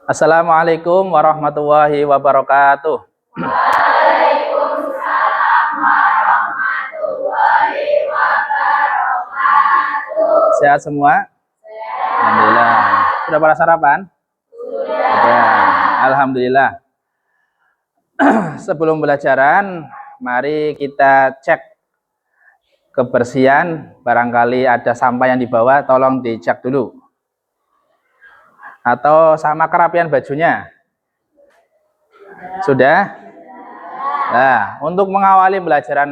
Assalamualaikum warahmatullahi wabarakatuh. Waalaikumsalam warahmatullahi wabarakatuh. Sehat semua? Alhamdulillah. Sudah pada sarapan? Sudah. Alhamdulillah. Sebelum belajaran, mari kita cek kebersihan. Barangkali ada sampah yang dibawa, tolong dicek dulu. Atau sama kerapian bajunya? Sudah? Nah, untuk mengawali pelajaran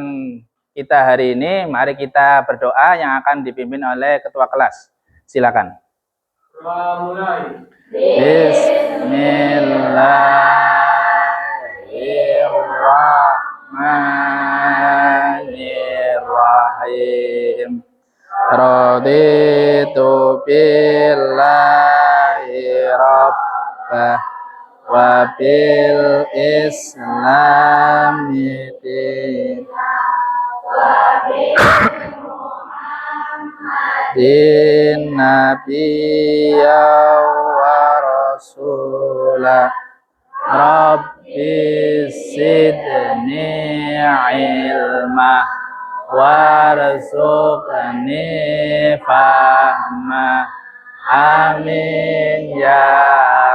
kita hari ini, mari kita berdoa yang akan dipimpin oleh ketua kelas. Silakan. Bismillahirrahmanirrahim. Raditu billahi rabbah wa bil islami din nabiyya wa rasulah rabbi zidni ilma warzuqni fahma amin ya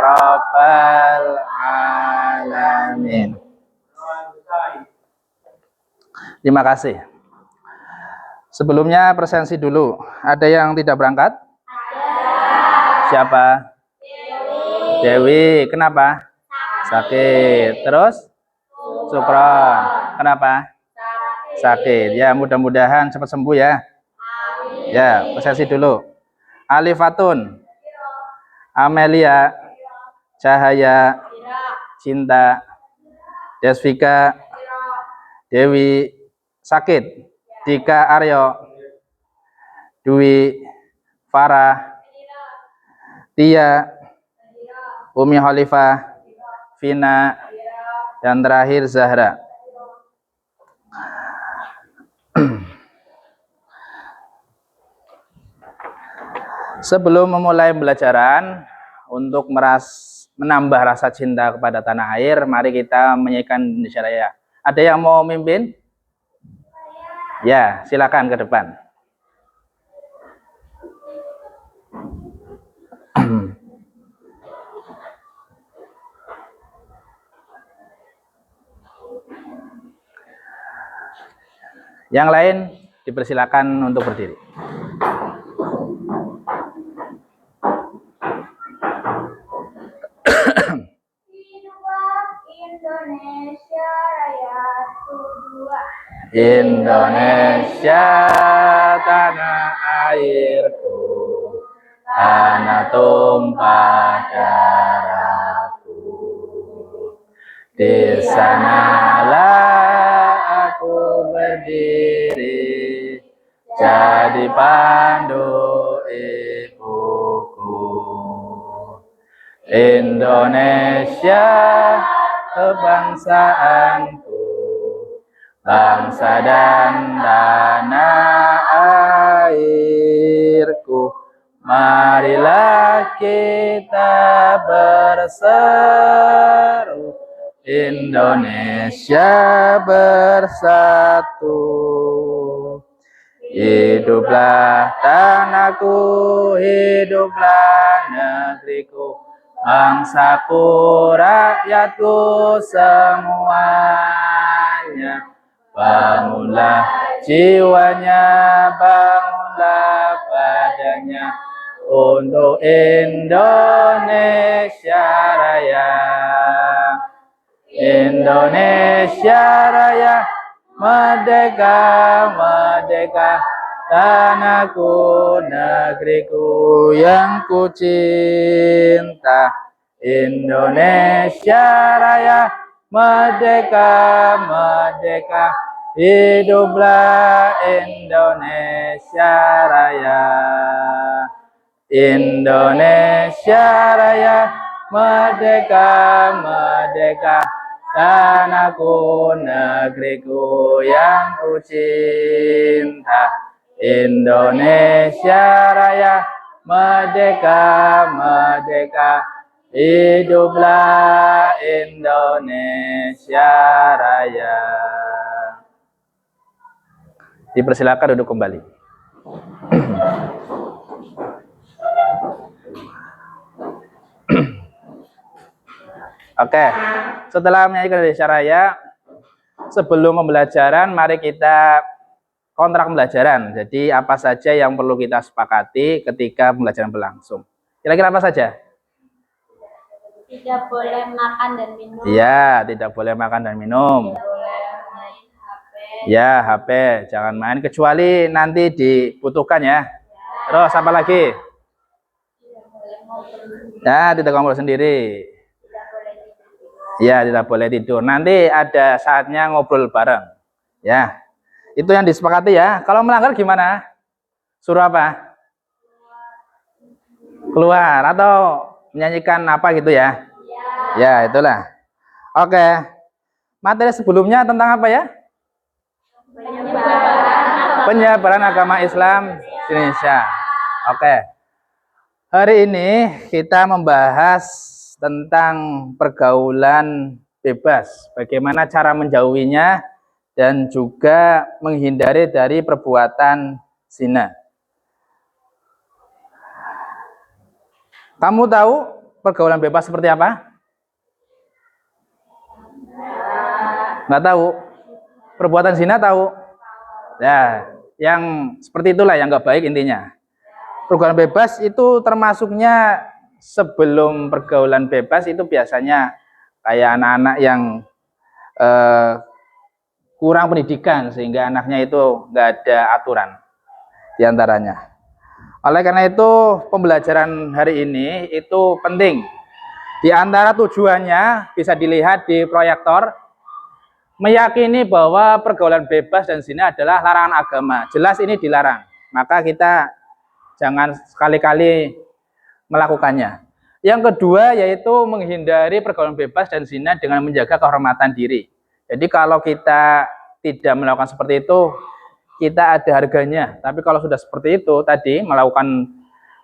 rabbal alamin. Terima kasih. Sebelumnya presensi dulu. Ada yang tidak berangkat? Ada. Siapa? Dewi. Kenapa? Sakit. Terus? Sukron. Kenapa? Sakit. Ya, mudah-mudahan cepat sembuh ya. Ya, presensi dulu. Alifatun, Amelia, Cahaya, Cinta, Desvika, Dewi, Sakit, Dika Aryo, Dwi, Farah, Tia, Umi Khalifah, Vina, dan terakhir Zahra. Sebelum memulai pembelajaran, untuk menambah rasa cinta kepada tanah air, mari kita menyanyikan Indonesia Raya. Ada yang mau mimpin? Ya, silakan ke depan. Yang lain dipersilakan untuk berdiri. Indonesia Raya kedua. Indonesia tanah airku, tanah tumpah darahku. Di sanalah aku berdiri, jadi pandu ibuku. Indonesia kebangsaanku, bangsa dan tanah airku. Marilah kita berseru, Indonesia bersatu. Hiduplah tanahku, hiduplah negeriku, bangsaku, rakyatku semuanya. Bangunlah jiwanya, bangunlah badannya, untuk Indonesia Raya. Indonesia Raya, merdeka, merdeka, tanahku, negeriku yang ku cinta. Indonesia Raya, merdeka, merdeka, hiduplah Indonesia Raya. Indonesia Raya, merdeka, merdeka, tanahku, negeriku yang ku cinta. Indonesia Raya, merdeka, merdeka, Hiduplah Indonesia Raya. Dipersilakan duduk kembali. Oke, setelah menyanyikan Indonesia Raya, sebelum pembelajaran, mari kita kontrak pembelajaran. Jadi apa saja yang perlu kita sepakati ketika pembelajaran berlangsung. Kira-kira apa saja? Tidak boleh makan dan minum. Iya, tidak boleh makan dan minum. Tidak boleh main HP. Ya, HP jangan main kecuali nanti dibutuhkan ya. Terus apa lagi? Tidak boleh ngobrol. Ya, tidak ngobrol sendiri. Tidak boleh tidur. Ya, tidak boleh tidur. Nanti ada saatnya ngobrol bareng. Ya, itu yang disepakati ya. Kalau melanggar gimana? Suruh apa? Keluar atau menyanyikan apa gitu ya? Ya, itulah. Oke. Materi sebelumnya tentang apa ya? Penyebaran agama Islam di Indonesia. Oke. Hari ini kita membahas tentang pergaulan bebas, bagaimana cara menjauhinya dan juga menghindari dari perbuatan zina. Kamu tahu pergaulan bebas seperti apa? Nggak tahu. Perbuatan zina tahu? Ya, yang seperti itulah yang nggak baik intinya. Pergaulan bebas itu termasuknya sebelum pergaulan bebas itu biasanya kayak anak-anak yang kurang pendidikan sehingga anaknya itu nggak ada aturan diantaranya. Oleh karena itu pembelajaran hari ini itu penting. Di antara tujuannya bisa dilihat di proyektor, meyakini bahwa pergaulan bebas dan zina adalah larangan agama. Jelas ini dilarang. Maka kita jangan sekali-kali melakukannya. Yang kedua yaitu menghindari pergaulan bebas dan zina dengan menjaga kehormatan diri. Jadi kalau kita tidak melakukan seperti itu, kita ada harganya. Tapi kalau sudah seperti itu tadi melakukan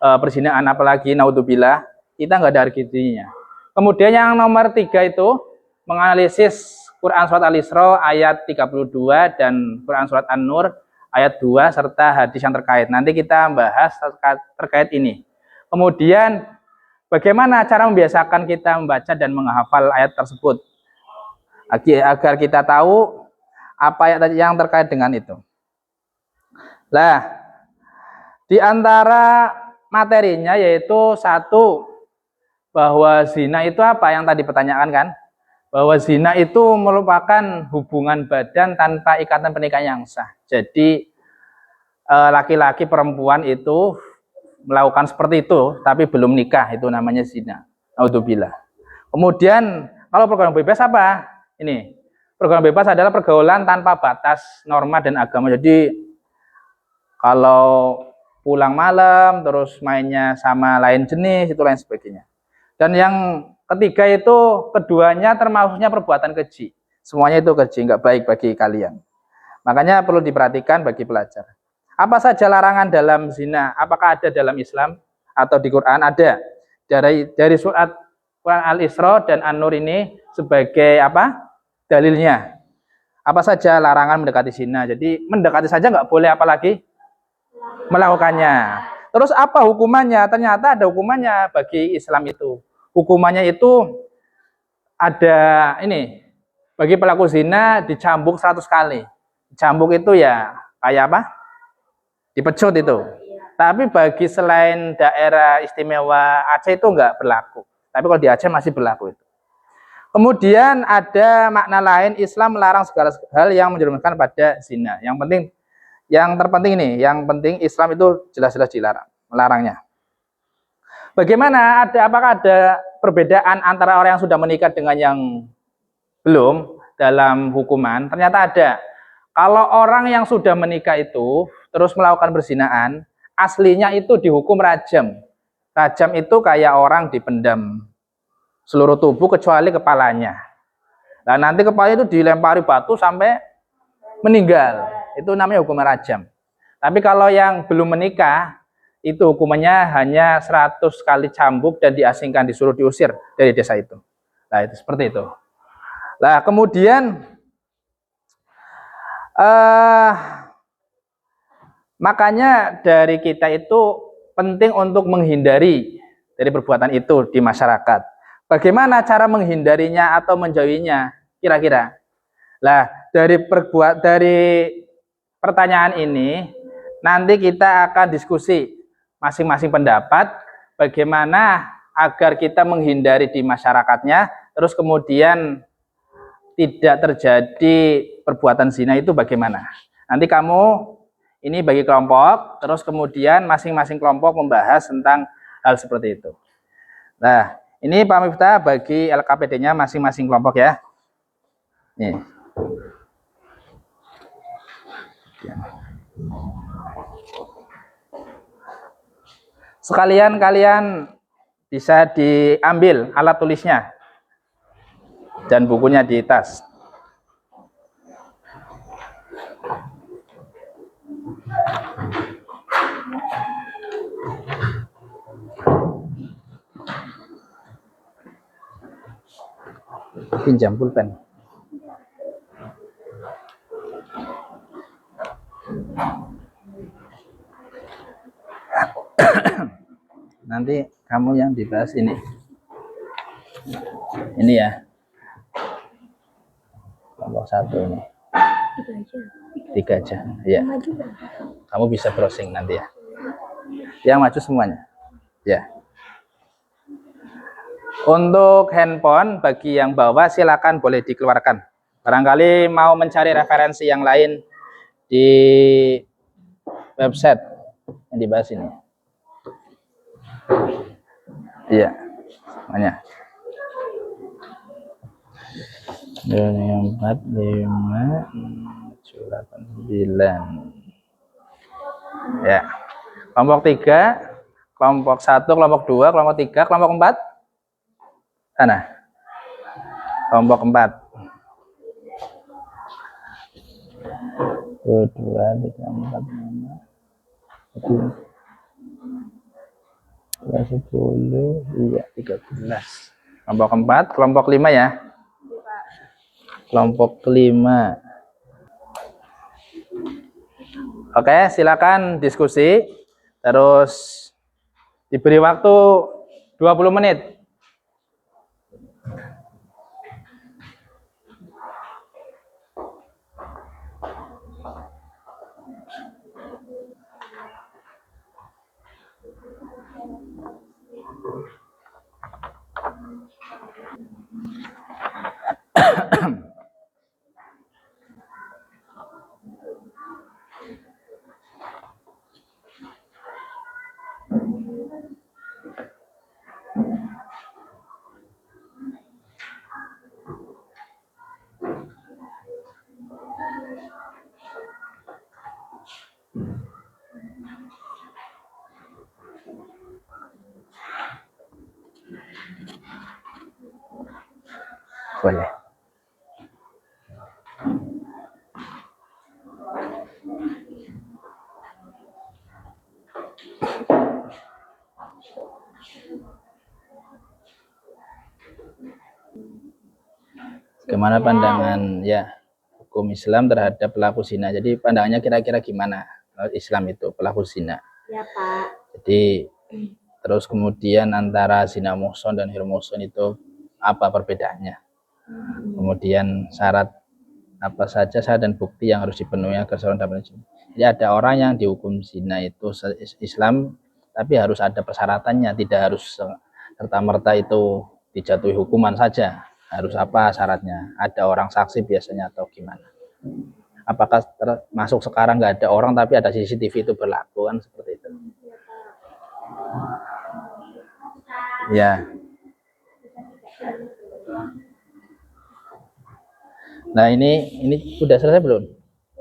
perzinahan apalagi naudzubillah, kita nggak ada harganya. Kemudian yang nomor 3 itu menganalisis Quran Surat Al-Isra ayat 32 dan Quran Surat An-Nur ayat 2 serta hadis yang terkait. Nanti kita bahas terkait ini. Kemudian bagaimana cara membiasakan kita membaca dan menghafal ayat tersebut agar kita tahu apa yang terkait dengan itu. Nah, di antara materinya yaitu satu, bahwa zina itu apa yang tadi pertanyaan kan? Bahwa zina itu merupakan hubungan badan tanpa ikatan pernikahan yang sah. Jadi laki-laki perempuan itu melakukan seperti itu tapi belum nikah, itu namanya zina. Naudzubillah. Kemudian kalau pergaulan bebas apa? Ini. Pergaulan bebas adalah pergaulan tanpa batas norma dan agama. Jadi kalau pulang malam terus mainnya sama lain jenis itu lain sebagainya. Dan yang ketiga itu keduanya termasuknya perbuatan keji. Semuanya itu keji, nggak baik bagi kalian. Makanya perlu diperhatikan bagi pelajar. Apa saja larangan dalam zina? Apakah ada dalam Islam atau di Quran? Ada. Dari surat Quran Al-Isra dan An-Nur ini sebagai apa? Dalilnya. Apa saja larangan mendekati zina? Jadi mendekati saja nggak boleh, apalagi melakukannya. Terus apa hukumannya? Ternyata ada hukumannya bagi Islam itu. Hukumannya itu ada ini. Bagi pelaku zina dicambuk 100 kali. Cambuk itu ya kayak apa? Dipecut itu. Tapi bagi selain daerah istimewa Aceh itu enggak berlaku. Tapi kalau di Aceh masih berlaku itu. Kemudian ada makna lain, Islam melarang segala hal yang menjerumuskan pada zina. Yang terpenting ini, yang penting Islam itu jelas-jelas dilarang, melarangnya. Bagaimana? Apakah ada perbedaan antara orang yang sudah menikah dengan yang belum dalam hukuman? Ternyata ada. Kalau orang yang sudah menikah itu terus melakukan perzinahan, aslinya itu dihukum rajam. Rajam itu kayak orang dipendam seluruh tubuh kecuali kepalanya. Nah, nanti kepalanya itu dilempari batu sampai meninggal. Itu namanya hukuman rajam. Tapi kalau yang belum menikah, itu hukumannya hanya 100 kali cambuk dan diasingkan, disuruh diusir dari desa itu. Nah, itu seperti itu. Nah, kemudian makanya dari kita itu penting untuk menghindari dari perbuatan itu di masyarakat. Bagaimana cara menghindarinya atau menjauhinya kira-kira? Nah, dari pertanyaan ini nanti kita akan diskusi masing-masing pendapat bagaimana agar kita menghindari di masyarakatnya, terus kemudian tidak terjadi perbuatan zina itu bagaimana. Nanti kamu ini bagi kelompok, terus kemudian masing-masing kelompok membahas tentang hal seperti itu. Nah, ini Pak Miftah bagi LKPD-nya masing-masing kelompok ya. Nih. Sekalian kalian bisa diambil alat tulisnya dan bukunya di tas. Pinjam pulpen. Nanti kamu yang dibahas ini ya, kelompok 1 ini 3 aja ya. Kamu bisa browsing nanti ya, yang maju semuanya ya. Untuk handphone bagi yang bawa silakan boleh dikeluarkan, barangkali mau mencari referensi yang lain di website yang dibahas ini. Iya, semuanya. 4, 5, 7, 8, 9. Ya. Kelompok 3, kelompok 1, kelompok 2, kelompok 3, kelompok 4. Sana. Kelompok 4. 1, 2, 3, 4, 5. 10, iya 13. Kelompok 4, kelompok 5 ya. Kelompok 5. Oke, silakan diskusi. Terus diberi waktu 20 menit. Boleh. Bagaimana pandangan ya hukum Islam terhadap pelaku zina? Jadi pandangannya kira-kira gimana Islam itu pelaku zina? Ya Pak. Jadi terus kemudian antara zina muhson dan ghairu muhson itu apa perbedaannya? Kemudian syarat apa saja syarat dan bukti yang harus dipenuhi agar seorang dapat zina. Jadi ada orang yang dihukum zina itu Islam, tapi harus ada persyaratannya, tidak harus serta-merta itu dijatuhi hukuman saja. Harus apa syaratnya? Ada orang saksi biasanya atau gimana? Apakah termasuk sekarang nggak ada orang tapi ada CCTV itu berlaku kan seperti itu? Ya. Nah ini sudah selesai belum?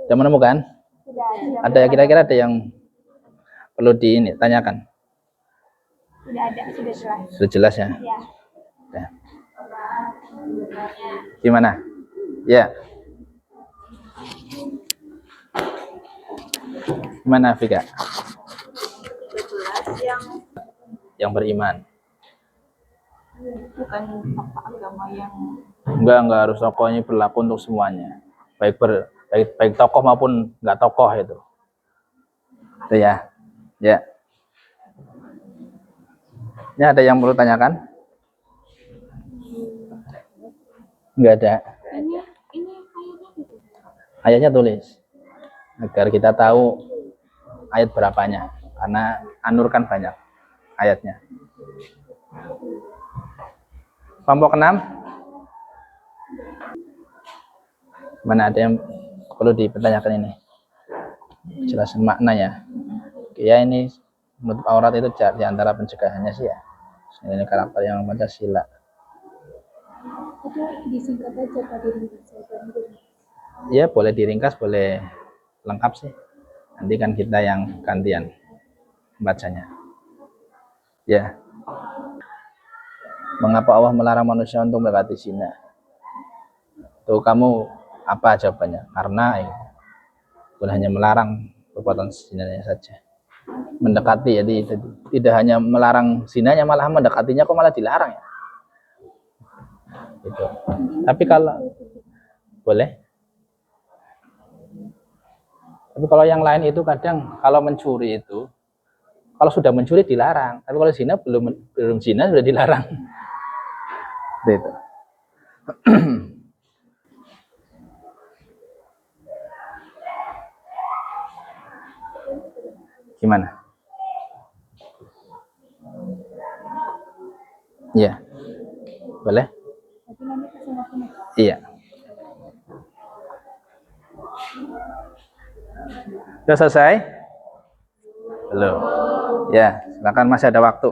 Sudah menemukan? Sudah. Ada kira-kira ada yang perlu ditanyakan? Sudah ada, sudah jelas. Sudah jelas ya? Ya. Ya. Gimana? Ya. Gimana Vika? Sudah jelas. yang beriman. Bukan tokoh agama yang Enggak harus tokoh, ini berlaku untuk semuanya. Baik tokoh maupun enggak tokoh itu. Itu ya. Ya. Ini ada yang perlu tanyakan? Enggak ada. ini ayatnya gitu. Ayatnya tulis agar kita tahu ayat berapanya, karena An-Nur kan banyak ayatnya. Kelompok 6. Mana ada yang perlu dipertanyakan ini? Jelasin maknanya. Ya ini menutup aurat itu di antara pencegahannya sih ya. Ini karakter yang Pancasila. Itu disingkat aja Pak diringkas. Ya boleh diringkas, boleh lengkap sih. Nanti kan kita yang gantian bacanya. Ya. Mengapa Allah melarang manusia untuk mendekati zina? Tuh kamu apa jawabannya? Karena ya, bukan hanya melarang perbuatan zinanya saja. Mendekati, jadi tidak hanya melarang zinanya, malah mendekatinya kok malah dilarang ya. Gitu. Tapi kalau boleh. Tapi kalau yang lain itu kadang kalau mencuri itu, kalau sudah mencuri dilarang. Tapi kalau zina belum zina sudah dilarang. Gitu. Gimana? Iya. Boleh? Iya. Sudah selesai? Belum. Ya, silakan, masih ada waktu.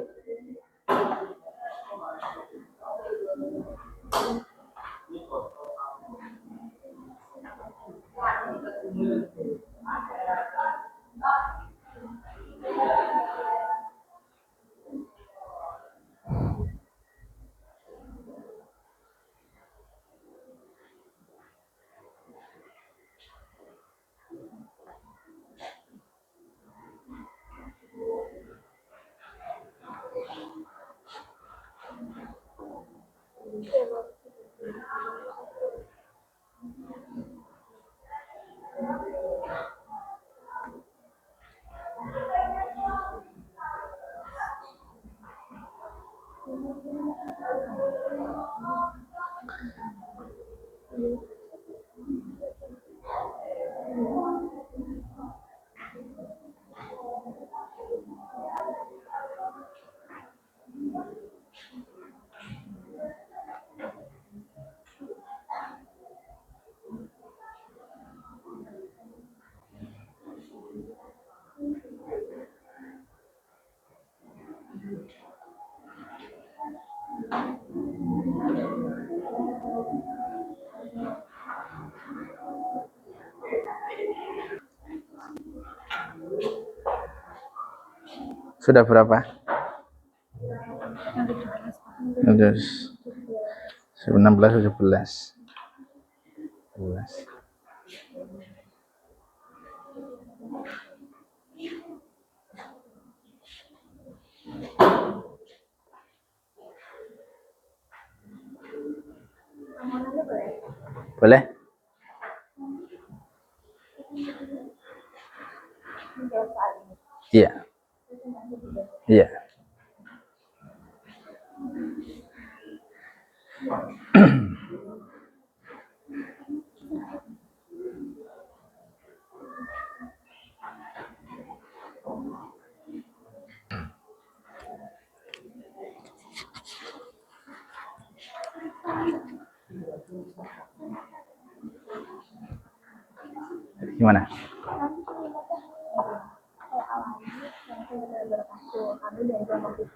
Sudah berapa? Sudah 16, 17. 11. Boleh? Iya. Iya. Gimana? Kami dari kelompok 3.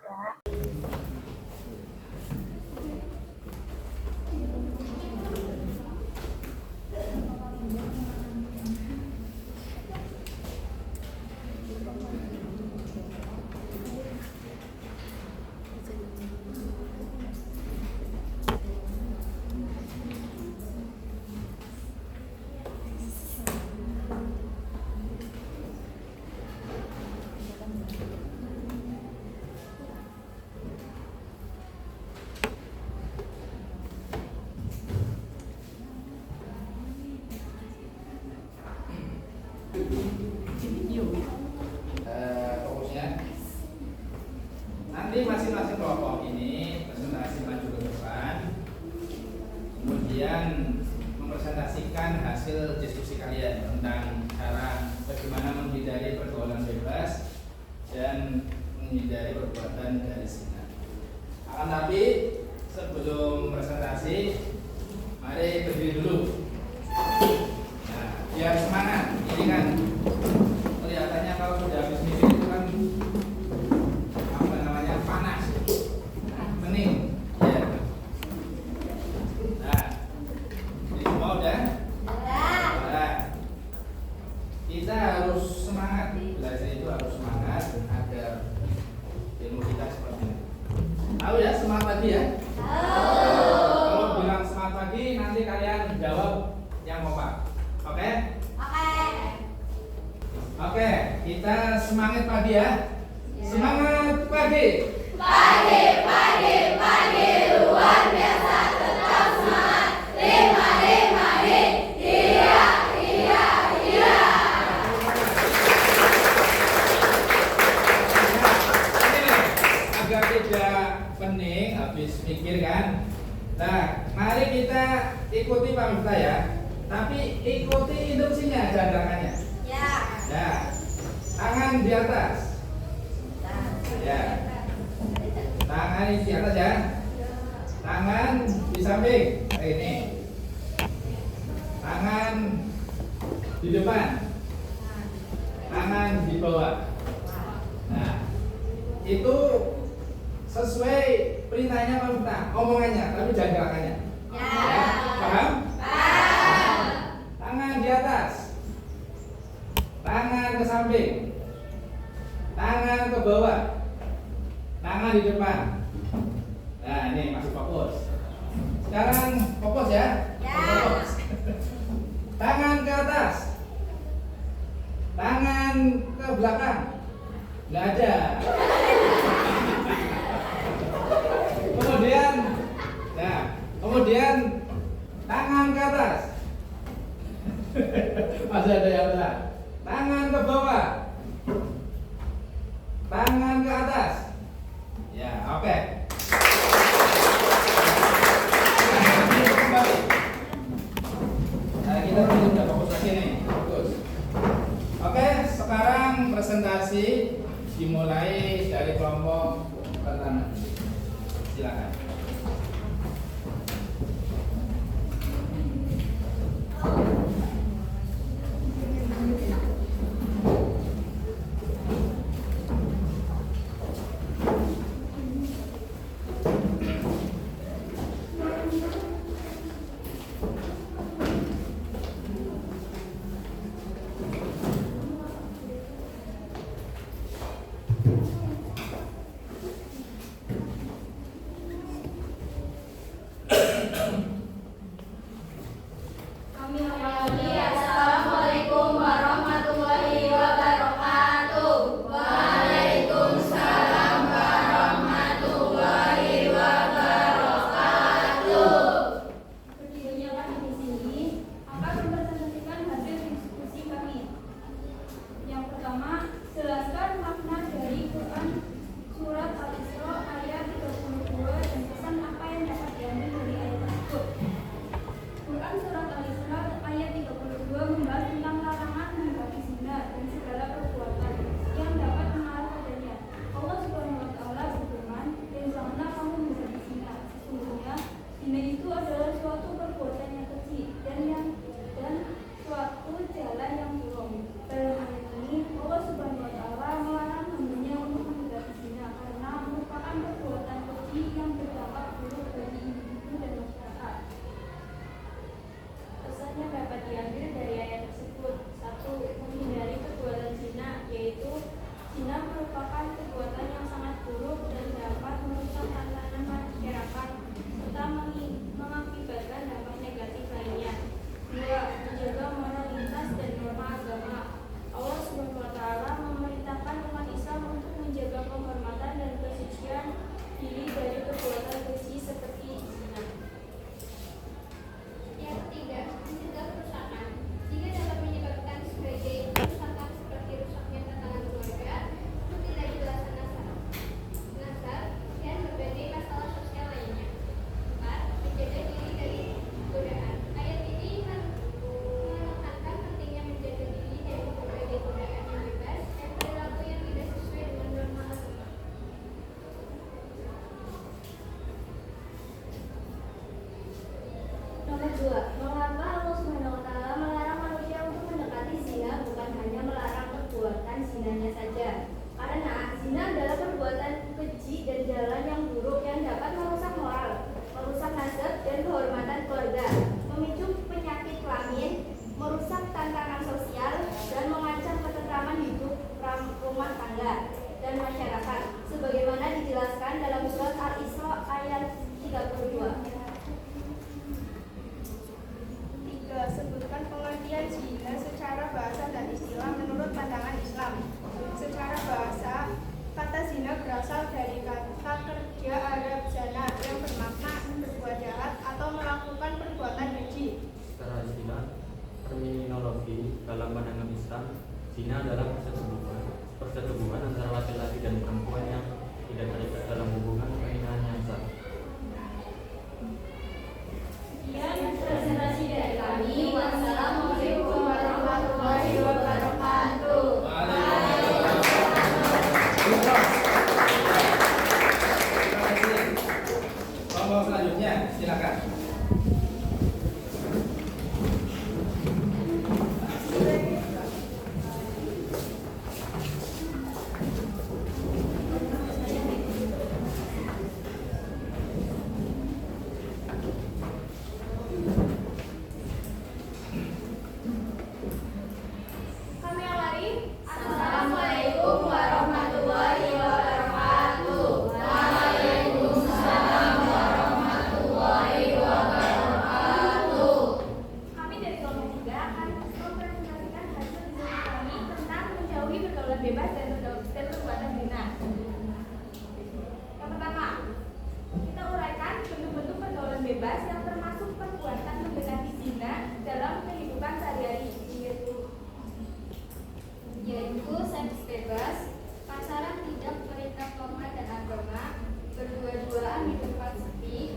ya. Semangat pagi. Agar tidak pening habis mikir kan. Nah, mari kita ikuti Pak Miftah ya. Tapi ikuti instruksinya, jangan gerakannya. Ya. Ya. Tangan di atas. Ya. Tangan di atas ya. Tangan di samping. Kayak ini. Tangan di depan. Tangan di bawah. Nah, itu sesuai perintahnya Pak Miftah, omongannya, tapi jangan gerakannya. Ya, paham? Paham. Tangan di atas, tangan ke samping, tangan ke bawah, tangan di depan. Nah, ini masih fokus. Sekarang fokus ya. Fokus. Tangan ke atas, tangan ke belakang. Nggak ada. Kemudian tangan ke atas. Masih ada yang benar. Tangan ke bawah. Tangan ke atas. Ya, oke. Kembali. Nah, kita sudah fokus lagi nih. Fokus. Oke, sekarang presentasi dimulai dari kelompok pertama. Silakan. Assalamualaikum warahmatullahi wabarakatuh. Waalaikumsalam warahmatullahi wabarakatuh. Berdirinya kami di sini akan mempresentasikan hasil diskusi kami. Yang pertama, jelaskan makna dari Quran surat Al-Isra ayat 32 dan pesan apa yang dapat diambil dari ayat tersebut. Quran surat Al-Isra ayat 32 membahas tentang larangan mendekati zina dan segala perbuatan yang dapat mengarah padanya. Allah Subhanahu wa taala berfirman, "Dan janganlah kamu mendekati zina. Sesungguhnya zina itu adalah suatu perbuatan yang keji dan suatu jalan yang buruk." Dalam ayat ini, Allah Subhanahu wa taala melarang hambanya untuk mendekati zina karena merupakan perbuatan keji yang berdampak buruk bagi individu dan masyarakat. Pesan yang dapat diambil dari ayat tersebut: 1. Menghindari perbuatan zina, yaitu zina merupakan perbuatan yang sangat buruk dan dapat merusak tatanan masyarakat serta mengakibatkan dampak negatif lainnya. 2. Menjaga moralitas dan norma agama. Allah Subhanahu wa taala memerintahkan umat Islam untuk menjaga kehormatan dan kesucian diri dari perbuatan keji seperti zina. Yang ketiga, mencegah kerusakan. Jika dapat menyebabkan sebagai kerusakan seperti rusaknya tatanan keluarga, itu tidak jelas nasab dan berbagai masalah sosial lainnya. 4. Menjaga diri dari godaan. Ayat ini menekankan pentingnya menjaga diri dari berbagai godaan yang bebas dan perilaku yang tidak sesuai dengan norma agama. Nomor 2. Mengapa Allah Subhanahu wa taala melarang manusia untuk mendekati zina, bukan hanya melarang perbuatan zinanya saja? Karena zina adalah perbuatan keji dan jalan yang buruk yang dapat merusak moral, merusak nasab dan kehormatan keluarga, memicu penyakit kelamin, merusak tatanan sosial dan mengancam ketentraman hidup rumah tangga dan masyarakat, sebagaimana dijelaskan dalam surat Al-Isra ayat 32. 3. Sebutkan pengertian zina secara bahasa dan istilah menurut pandangan Islam. Secara bahasa, dalam pandangan Islam, zina adalah persetubuhan antara laki-laki dan perempuan yang tidak terikat dalam hubungan perkawinan yang sah. Sekian presentasi dari kami. Wassalamualaikum warahmatullahi wabarakatuh. Kelompok selanjutnya, silakan. Kami awali. Assalamualaikum warahmatullahi wabarakatuh. Waalaikumsalam warahmatullahi wabarakatuh. Kami dari kelompok 3 akan mempresentasikan hasil diskusi kami tentang menjauhi pergaulan bebas dan perbuatan zina. Yang pertama, kita uraikan bentuk-bentuk pergaulan bebas yang termasuk perbuatan mendekati zina dalam kehidupan sehari-hari, yaitu seks bebas, pacaran tidak terikat norma dan agama, berdua-duaan di tempat sepi,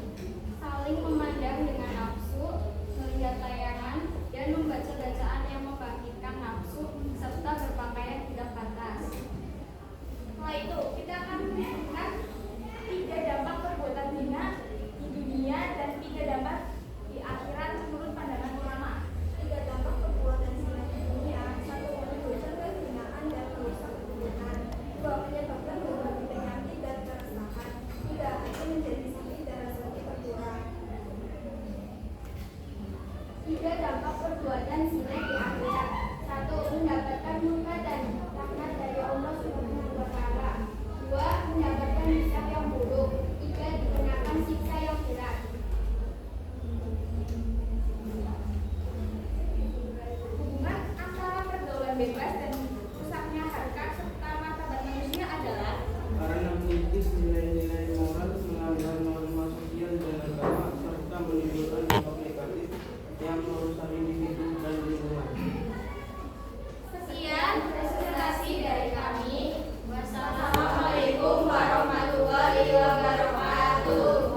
saling memandang dengan nafsu, melihat tayangan, dan membaca bacaan yang membangkitkan nafsu, serta berpakaian tidak pantas. Setelah itu, kita akan menyebutkan 3 dampak perbuatan zina di dunia dan 3 dampak di akhirat menurut pandangan ulama. 3 dampak perbuatan zina di dunia: 1. Menimbulkan kezinaan dan merusak keturunan. 2. Menyebabkan berbagai penyakit dan keresahan. 3. Hati menjadi sakit dan rezeki berkurang. 3 dampak perbuatan zina di akhirat. 1. Mendapatkan murka dan rahmat dari Allah Subhanahu wa Ta'ala. 2. Mendapatkan hisab yang buruk. 3. Dikenakan siksa yang berat. Hubungan antara pergaulan bebas dan rusaknya harkat serta martabat manusia adalah karena mengikis nilai-nilai moral, melanggar norma sosial dan agama, serta menimbulkan dampak negatif yang merusak individu dan lingkungan. Sekian presentasi dari kami. Wassalamualaikum warahmatullahi wabarakatuh.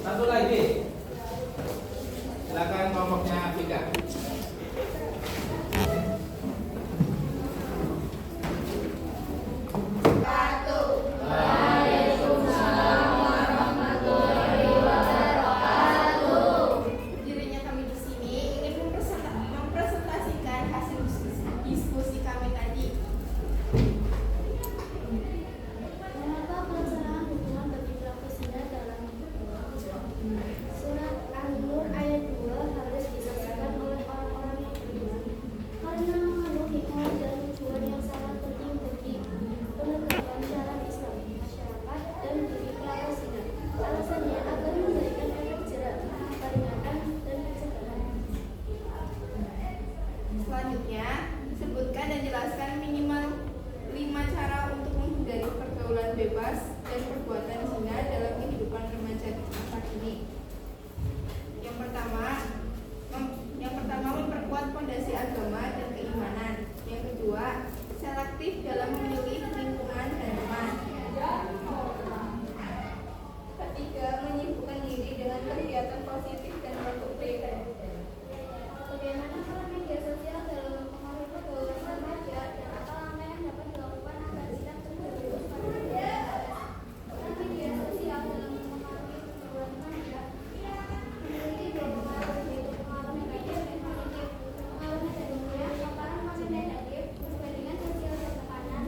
Satu lagi. Silakan kelompoknya Vika. Dirinya kami di sini ingin mempresentasikan hasil diskusi kami tadi. Mengapa pelaksanaan hukuman bagi pelaku zina dalam Surat An-Nur ayat 2 harus disaksikan oleh orang-orang yang beriman karena mengandung hikmah dan tujuan yang sangat penting bagi penegakan syariat Islam, masyarakat, dan diri pelaku zina. Alasannya agar memberikan efek jerah, peringatan, dan pencegahan. Selanjutnya, sebutkan dan jelaskan minimal 5 cara untuk menghindari pergaulan bebas dan perbuatan zina dalam kehidupan remaja masa kini. Yang pertama memperkuat fondasi agama dan keimanan. Yang kedua, selektif dalam memilih lingkungan dan teman. Ketiga, menyibukkan diri dengan kegiatan positif dan produktif. Bagaimana peran media sosial dalam mempengaruhi pergaulan remaja dan apa langkah yang dapat dilakukan agar tidak terjerumus pada pergaulan bebas? Peran media sosial dalam mempengaruhi pergaulan remaja memiliki 2 pengaruh, yaitu pengaruh negatif dan positif. Pengaruh negatifnya, paparan masih negatif, perbandingan sosial dan tekanan,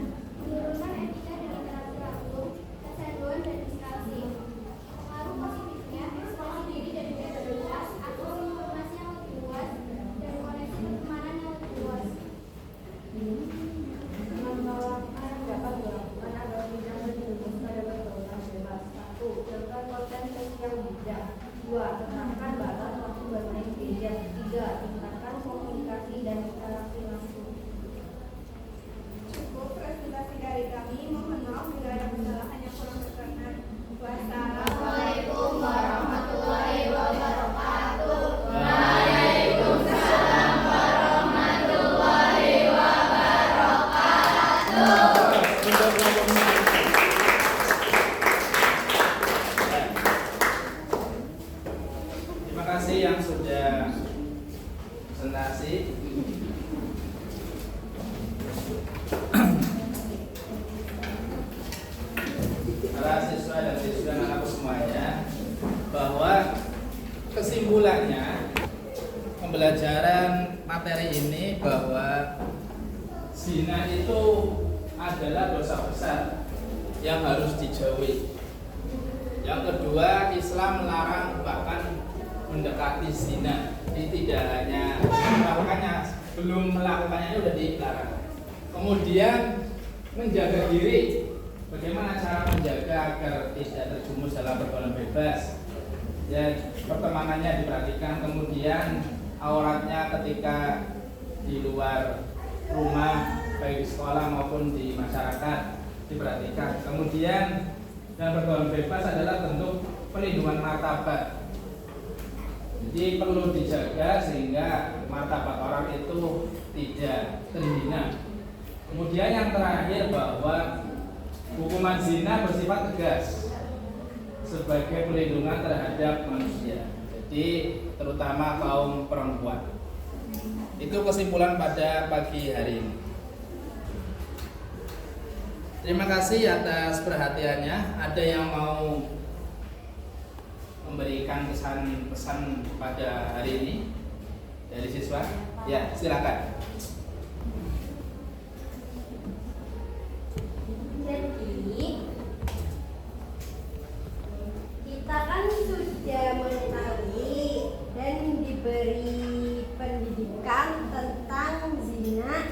untuk kelompoknya. Terima kasih yang sudah presentasi. Para siswa dan siswi anak-anakku semuanya, bahwa kesimpulannya pembelajaran materi ini bahwa zina itu adalah dosa besar yang harus dijauhi. Yang kedua, Islam melarang bahkan mendekati zina. Jadi tidak hanya melakukannya, belum melakukannya itu sudah dilarang. Kemudian menjaga diri. Bagaimana cara menjaga agar tidak terjumus dalam pergaulan bebas? Ya, pertemanannya diperhatikan. Kemudian auratnya ketika di luar rumah, baik di sekolah maupun di masyarakat, diperhatikan. Kemudian dalam pergaulan bebas adalah bentuk pelindungan martabat. Jadi perlu dijaga sehingga martabat orang itu tidak terhina. Kemudian yang terakhir bahwa hukuman zina bersifat tegas sebagai pelindungan terhadap manusia. Jadi terutama kaum perempuan. Itu kesimpulan pada pagi hari ini. Terima kasih atas perhatiannya. Ada yang mau memberikan pesan pada hari ini dari siswa? Ya, silakan. Jadi kita kan sudah mengetahui dan diberi pendidikan tentang zina,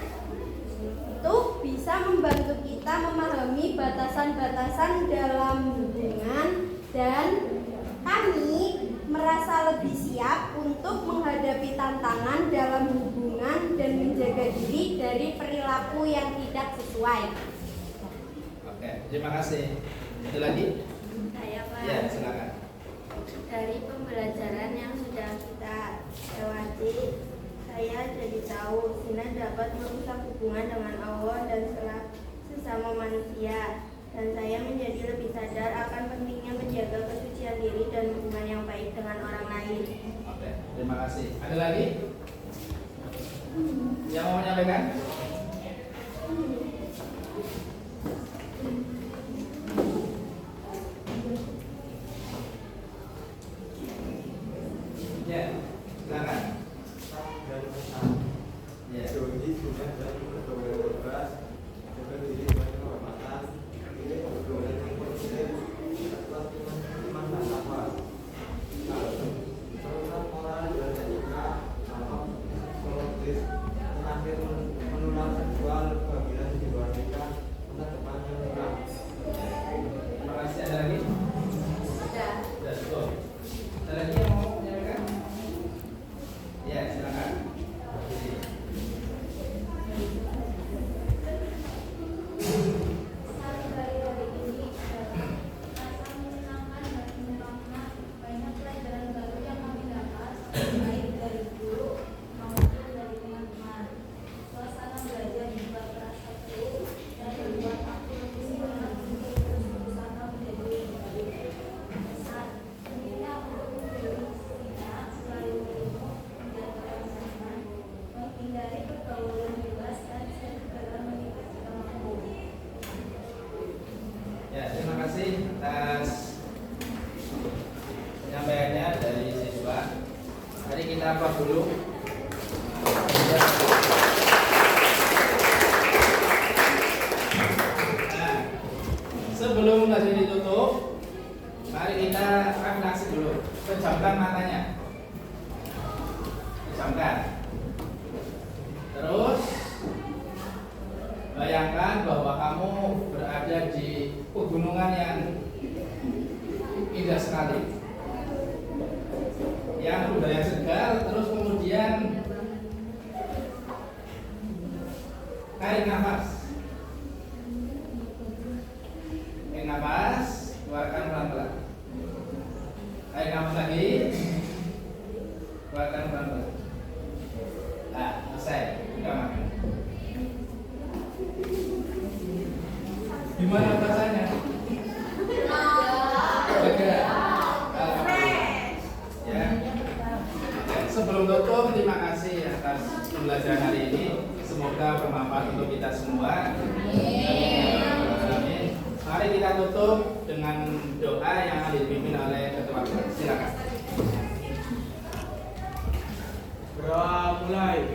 itu bisa membantu kita memahami batasan-batasan dalam hubungan, dan kami merasa lebih siap untuk menghadapi tantangan dalam hubungan dan menjaga diri dari perilaku yang tidak sesuai. Oke, terima kasih. Ada lagi? Saya Pak. Ya, silakan. Dari pembelajaran yang sudah kita lewati, saya jadi tahu zina dapat merusak hubungan dengan Allah dan sesama manusia. Dan saya menjadi lebih sadar akan pentingnya menjaga kesucian diri dan hubungan yang baik dengan orang lain. Oke, terima kasih. Ada lagi yang mau menyampaikan? Ya, silakan. Dan pesan Ya. Joni sudah dan pergaulan bebas, jaga diri sebagai kehormatan, pilih pergaulan yang positif, setelah iman dan takwa. Teruslah moral dan etika, sama psikologis, terakhir menular seksual, kebahagiaan di luar nikah, masa depan yang cerah. Terima kasih. Ada lagi? Sudah. Sudah cukup. Ada lagi yang mau menyampaikan? Ya, silakan. Pesan dari hari ini adalah rasa menyenangkan dan menyenangkan, banyak pelajaran baru yang kami dapat, baik dari guru maupun dari teman-teman. Suasana belajar juga terasa seru dan membuat aku lebih semangat untuk terus berusaha menjadi lebih baik. Pesan, pentingnya untuk menjadi zina selalu ilmu dan kebiasaan, menghindari pergaulan bebas dan segera menikah jika mampu. Ya, terima kasih atas penyampaiannya dari siswa. Mari kita apa dulu? Nah, sebelum kajian ditutup, mari kita refleksi dulu. Pejamkan matanya. Pejamkan. Terus bayangkan bahwa kamu berada di pegunungan yang indah sekali, yang udara segar. Terus kemudian tarik nafas, tarik nafas, keluarkan pelan-pelan. Tarik nafas lagi, keluarkan pelan-pelan. Nah, selesai. Udah makan. Gimana rasanya? Lega. Ya. Sebelum tutup, terima kasih atas pembelajaran hari ini. Semoga bermanfaat untuk kita semua. Amin. Mari kita tutup dengan doa yang akan dipimpin oleh Ketua. Silakan. Berdoa mulai.